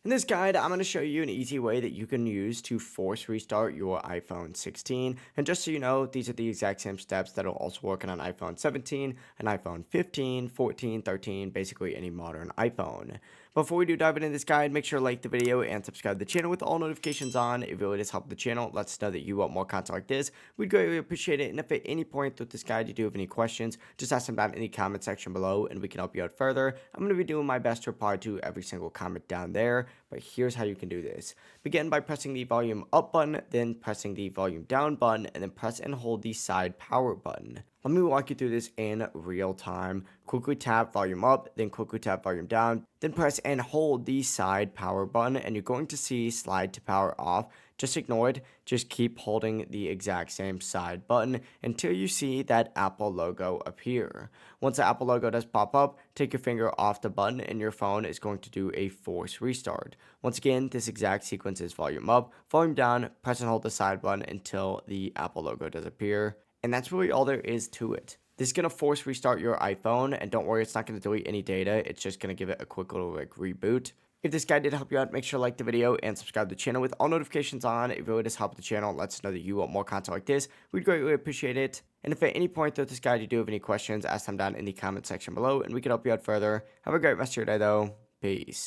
In this guide, I'm going to show you an easy way that you can use to force restart your iPhone 16. And just so you know, these are the exact same steps that will also work on an iPhone 17, an iPhone 15, 14, 13, basically any modern iPhone. Before we do dive into this guide, make sure to like the video and subscribe to the channel with all notifications on. It really does help the channel. Lets us know that you want more content like this. We'd greatly appreciate it. And if at any point through this guide you do have any questions, just ask them down in the comment section below and we can help you out further. I'm going to be doing my best to reply to every single comment down there. But here's how you can do this. Begin by pressing the volume up button, then pressing the volume down button, and then press and hold the side power button. Let me walk you through this in real time. Quickly tap volume up, then quickly tap volume down, then press and hold the side power button, and you're going to see slide to power off. Just ignore it. Just keep holding the exact same side button until you see that Apple logo appear. Once the Apple logo does pop up, take your finger off the button and your phone is going to do a force restart. Once again, this exact sequence is volume up, volume down, press and hold the side button until the Apple logo does appear. And that's really all there is to it. This is going to force restart your iPhone, and don't worry, it's not going to delete any data. It's just going to give it a quick little reboot. If this guide did help you out, make sure to like the video and subscribe to the channel with all notifications on. It really does help the channel and lets us know that you want more content like this. We'd greatly appreciate it. And if at any point throughout this guide you do have any questions, ask them down in the comment section below and we can help you out further. Have a great rest of your day though. Peace.